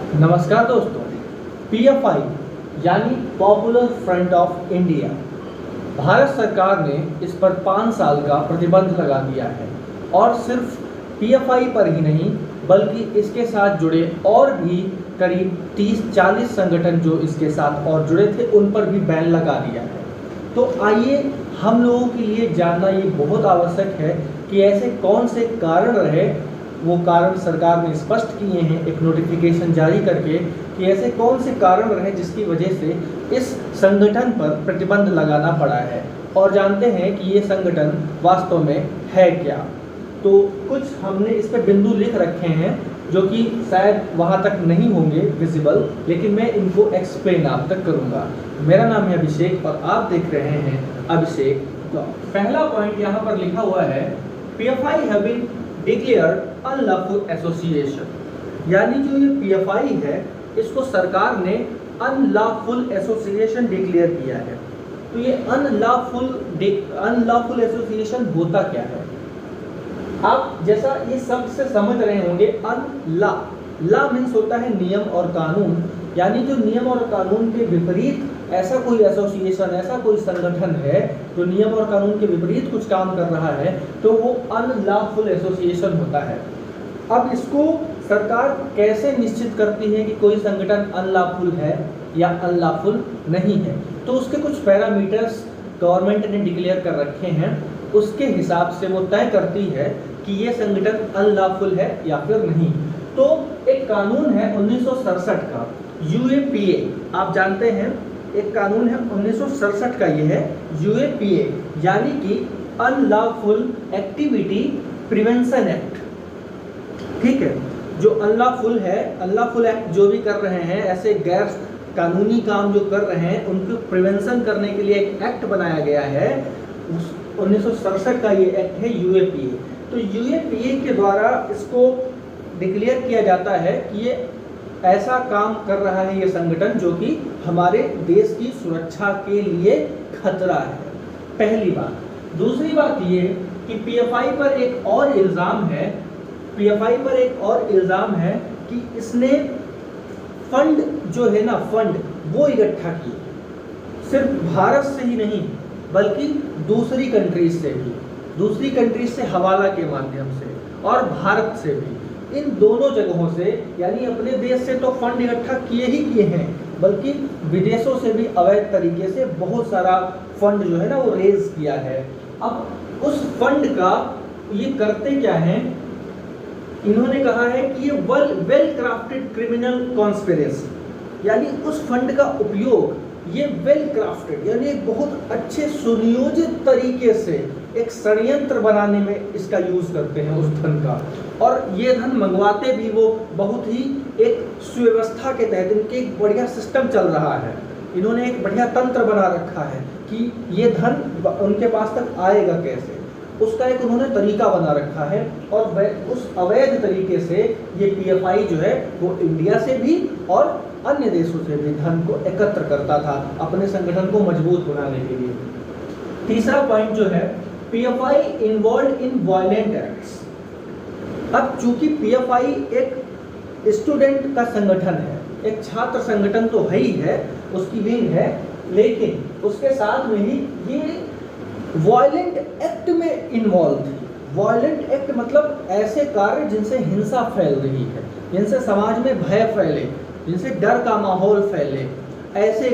नमस्कार दोस्तों। पीएफआई यानी popular front of India, Bharat सरकार ने इस पर 5 साल का प्रतिबंध लगा दिया है और सिर्फ पीएफआई पर ही नहीं बल्कि इसके साथ जुड़े और भी करीब 30-40 संगठन जो इसके साथ और जुड़े थे उन पर भी बैन लगा दिया है। तो आइए हम लोगों के लिए जानना ये बहुत आवश्यक है कि ऐसे कौन से कारण रहे, वो कारण सरकार ने स्पष्ट किए हैं एक नोटिफिकेशन जारी करके कि ऐसे कौन से कारण रहे जिसकी वजह से इस संगठन पर प्रतिबंध लगाना पड़ा है, और जानते हैं कि ये संगठन वास्तव में है क्या। तो कुछ हमने इस पे बिंदु लिख रखे हैं जो कि शायद वहाँ तक नहीं होंगे विजिबल, लेकिन मैं इनको एक्सप्लेन आप तक करूँगा। मेरा नाम है अभिषेक और आप देख रहे हैं अभिषेक। तो पहला पॉइंट यहाँ पर लिखा हुआ है, PFI have been declared unlawful association, यानी जो ये पीएफआई है इसको सरकार ने अनलॉफुल एसोसिएशन डिक्लेयर किया है। तो ये अनलॉफुल एसोसिएशन होता क्या है? आप जैसा ये शब्द से समझ रहे होंगे, ला मीन्स होता है नियम और कानून, यानी जो नियम और कानून के विपरीत ऐसा कोई एसोसिएशन, ऐसा कोई संगठन है जो नियम और कानून के विपरीत कुछ काम कर रहा है तो वो अनलॉफुल एसोसिएशन होता है। अब इसको सरकार कैसे निश्चित करती है कि कोई संगठन अनलॉफुल है या अनलॉफुल नहीं है? तो उसके कुछ पैरामीटर्स गवर्नमेंट ने डिक्लेयर कर रखे हैं, उसके हिसाब से वो तय करती है कि ये संगठन अनलॉफुल है या फिर नहीं। तो एक कानून है 1967 का, यूएपीए, आप जानते हैं एक कानून है 1967 का, ये है यूएपीए यानी कि अनलॉफुल एक्टिविटी प्रिवेंशन एक्ट। ठीक है, जो अनलॉफुल है, अनलॉफुल एक्ट जो भी कर रहे हैं, ऐसे गैर कानूनी काम जो कर रहे हैं उनको प्रिवेंशन करने के लिए एक एक्ट बनाया गया है, 1967 का ये एक्ट है यूएपीए। तो यूएपीए के द्वारा इसको डिक्लेयर किया जाता है कि ये ऐसा काम कर रहा है ये संगठन जो कि हमारे देश की सुरक्षा के लिए खतरा है, पहली बात। दूसरी बात ये कि पीएफआई पर एक और इल्ज़ाम है, पीएफआई पर एक और इल्ज़ाम है कि इसने फंड जो है ना, फंड वो इकट्ठा किए, सिर्फ भारत से ही नहीं बल्कि दूसरी कंट्रीज से भी, दूसरी कंट्रीज से हवाला के माध्यम से और भारत से भी, इन दोनों जगहों से, यानी अपने देश से तो फंड इकट्ठा किए ही किए हैं बल्कि विदेशों से भी अवैध तरीके से बहुत सारा फंड जो है ना वो रेज किया है। अब उस फंड का ये करते क्या हैं, इन्होंने कहा है कि ये वेल क्राफ्टेड क्रिमिनल कॉन्स्पिरेसी, यानी उस फंड का उपयोग ये वेल क्राफ्टेड यानी एक बहुत अच्छे सुनियोजित तरीके से एक षड्यंत्र बनाने में इसका यूज करते हैं उस धन का, और ये धन मंगवाते भी वो बहुत ही एक सुव्यवस्था के तहत, इनके एक बढ़िया सिस्टम चल रहा है, इन्होंने एक बढ़िया तंत्र बना रखा है कि ये धन उनके पास तक आएगा कैसे, उसका एक उन्होंने तरीका बना रखा है। और उस अवैध तरीके से ये पीएफआई जो है वो इंडिया से भी और अन्य देशों से भी धन को एकत्र करता था अपने संगठन को मजबूत बनाने के लिए। तीसरा पॉइंट जो है, PFI involve in violent acts. अब चूंकि पीएफआई एक स्टूडेंट का संगठन है, एक छात्र संगठन तो है ही है, उसकी विंग है, लेकिन उसके साथ में ही ये वायलेंट एक्ट में इन्वॉल्व थी। वायलेंट एक्ट मतलब ऐसे कार्य जिनसे हिंसा फैल रही है, जिनसे समाज में भय फैले, जिनसे डर का माहौल फैले, ऐसे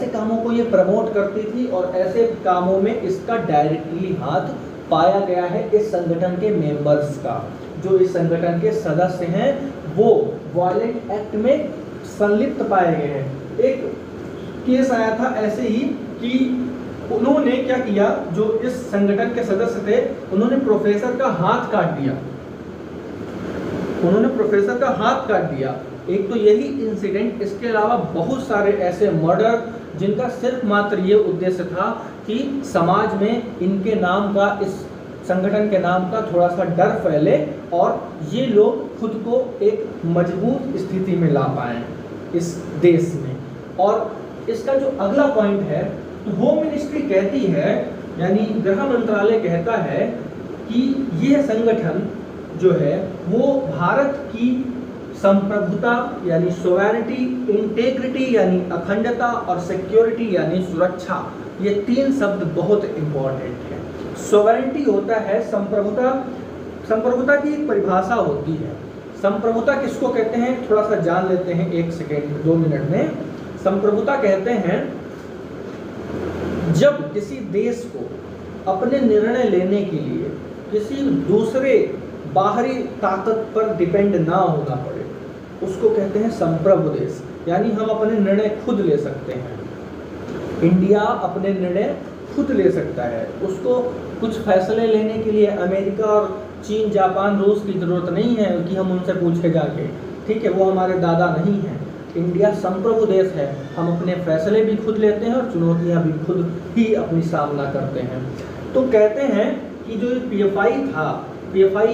कामों को ये प्रमोट करती थी और ऐसे कामों में इसका डायरेक्टली हाथ पाया गया है इस संगठन के मेंबर्स का। जो इस संगठन के सदस्य हैं वो वायलेंट एक्ट में संलिप्त पाए गए हैं। एक केस आया था ऐसे ही कि उन्होंने क्या किया, जो इस संगठन के सदस्य थे उन्होंने प्रोफेसर का हाथ काट दिया, उन्होंने प्रोफेसर का हाथ काट दिया। एक तो यही इंसिडेंट, इसके अलावा बहुत सारे ऐसे मर्डर जिनका सिर्फ मात्र ये उद्देश्य था कि समाज में इनके नाम का, इस संगठन के नाम का थोड़ा सा डर फैले और ये लोग खुद को एक मजबूत स्थिति में ला पाएं इस देश में। और इसका जो अगला पॉइंट है, तो होम मिनिस्ट्री कहती है, यानी गृह मंत्रालय कहता है कि यह संगठन जो है वो भारत की संप्रभुता यानी सोवरेनिटी, इंटेग्रिटी यानी अखंडता और सिक्योरिटी यानी सुरक्षा, ये 3 शब्द बहुत इंपॉर्टेंट है। सोवरेनिटी होता है संप्रभुता, संप्रभुता की एक परिभाषा होती है। संप्रभुता किसको कहते हैं थोड़ा सा जान लेते हैं 1 सेकेंड 2 मिनट में। संप्रभुता कहते हैं जब किसी देश को अपने निर्णय लेने के लिए किसी दूसरे बाहरी ताकत पर डिपेंड ना होना पड़े, उसको कहते हैं संप्रभु देश, यानी हम अपने निर्णय खुद ले सकते हैं। इंडिया अपने निर्णय खुद ले सकता है, उसको कुछ फैसले लेने के लिए अमेरिका और चीन, जापान, रूस की ज़रूरत नहीं है कि हम उनसे पूछे जाके, ठीक है, वो हमारे दादा नहीं हैं। इंडिया संप्रभु देश है, हम अपने फैसले भी खुद लेते हैं और चुनौतियां भी खुद ही अपनी सामना करते हैं। तो कहते हैं कि जो PFI था, PFI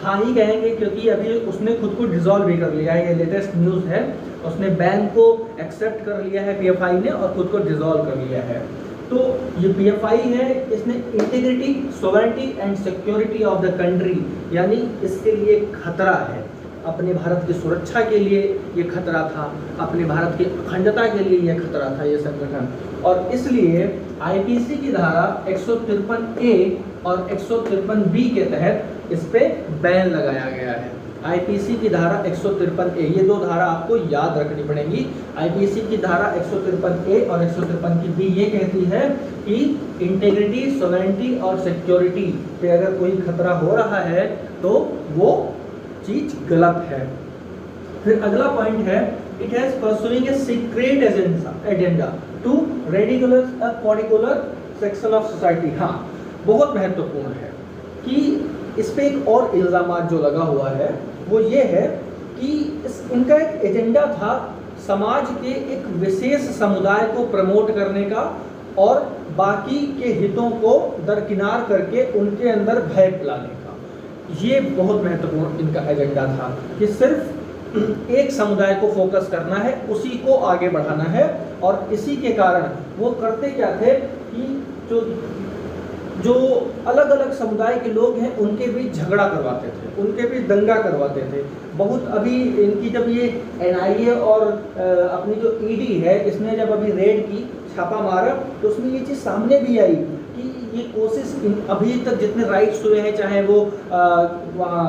था ही कहेंगे क्योंकि अभी उसने खुद को डिसॉल्व भी कर लिया है, ये लेटेस्ट न्यूज़ है। उसने बैन को एक्सेप्ट कर लिया है PFI ने और खुद को डिसॉल्व कर लिया है। तो ये PFI है, इसने integrity, sovereignty and security of the country, यानी इसके लिए खतरा है, अपने भारत की सुरक्षा के लिए ये खतरा था, अपने भारत की अखंडता के लिए ये खतरा था ये संगठन। और इसलिए IPC की धारा 153A और 153B के तहत इस पे बैन लगाया गया है। IPC की धारा 153A, ये 2 धारा आपको याद रखनी पड़ेगी। IPC की धारा 153A और 153B ये कहती है कि इंटीग्रिटी, सोवरेनिटी और सिक्योरिटी पे अगर कोई खतरा हो रहा है तो वो चीज गलत है। फिर अगला पॉइंट है, it has pursuing a secret agenda to radicalise a particular section of society. हाँ, बहुत महत्वपूर्ण है कि इस पे एक और इल्ज़ाम जो लगा हुआ है वो ये है कि इनका एक एजेंडा था समाज के एक विशेष समुदाय को प्रमोट करने का और बाकी के हितों को दरकिनार करके उनके अंदर भय फैलाने का। ये बहुत महत्वपूर्ण इनका एजेंडा था कि सिर्फ एक समुदाय को फोकस करना है, उसी को आगे बढ़ाना है। और इसी के कारण वो करते क्या थे कि जो अलग अलग समुदाय के लोग हैं उनके बीच झगड़ा करवाते थे, उनके बीच दंगा करवाते थे। बहुत अभी इनकी जब ये NIA और अपनी जो ED है, इसने जब अभी रेड की, छापा मारा, तो उसमें ये चीज़ सामने भी आई कि ये कोशिश अभी तक जितने राइट्स हुए हैं, चाहे वो वहाँ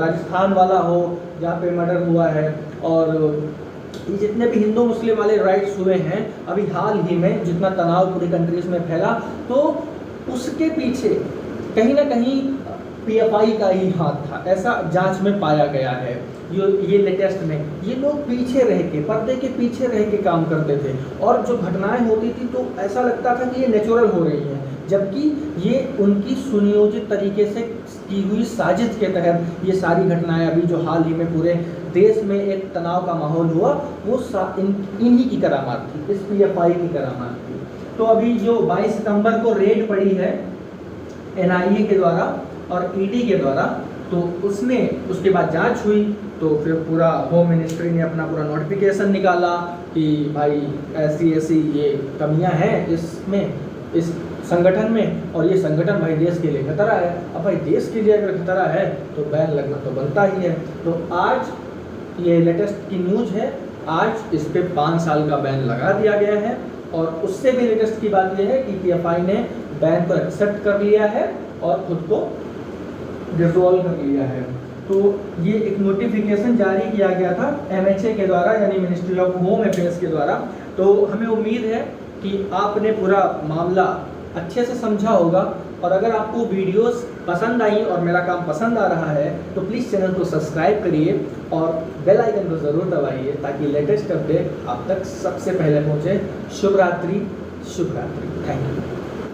राजस्थान वाला हो जहाँ पे मर्डर हुआ है, और ये जितने भी हिंदू मुस्लिम वाले राइट्स हुए हैं अभी हाल ही में, जितना तनाव पूरी कंट्रीज में फैला, तो उसके पीछे कहीं ना कहीं PFI का ही हाथ था, ऐसा जांच में पाया गया है। ये लेटेस्ट में ये लोग पीछे रह के, पर्दे के पीछे रह के काम करते थे, और जो घटनाएं होती थी तो ऐसा लगता था कि ये नेचुरल हो रही हैं, जबकि ये उनकी सुनियोजित तरीके से की हुई साजिश के तहत ये सारी घटनाएं, अभी जो हाल ही में पूरे देश में एक तनाव का माहौल हुआ, वो इन्हीं की करामात थी, इस PFI की करामात थी। तो अभी जो 22 सितंबर को रेड पड़ी है NIA के द्वारा और ED के द्वारा, तो उसमें उसके बाद जांच हुई, तो फिर पूरा होम मिनिस्ट्री ने अपना पूरा नोटिफिकेशन निकाला कि भाई ऐसी ये कमियां हैं इसमें, इस संगठन में, और ये संगठन भाई देश के लिए खतरा है। अब भाई देश के लिए अगर खतरा है तो बैन लगना तो बनता ही है। तो आज ये लेटेस्ट की न्यूज़ है, आज इस पे 5 साल का बैन लगा दिया गया है। और उससे भी लेटेस्ट की बात यह है कि PFI ने बैन को एक्सेप्ट कर लिया है और खुद को डिसॉल्व कर लिया है। तो ये एक नोटिफिकेशन जारी किया गया था MHA के द्वारा, यानी मिनिस्ट्री ऑफ होम अफेयर्स के द्वारा। तो हमें उम्मीद है कि आपने पूरा मामला अच्छे से समझा होगा, और अगर आपको वीडियोस पसंद आई और मेरा काम पसंद आ रहा है तो प्लीज़ चैनल को सब्सक्राइब करिए और बेल आइकन को ज़रूर दबाइए ताकि लेटेस्ट अपडेट आप तक सबसे पहले पहुँचे। शुभ रात्रि, शुभ रात्रि, थैंक यू।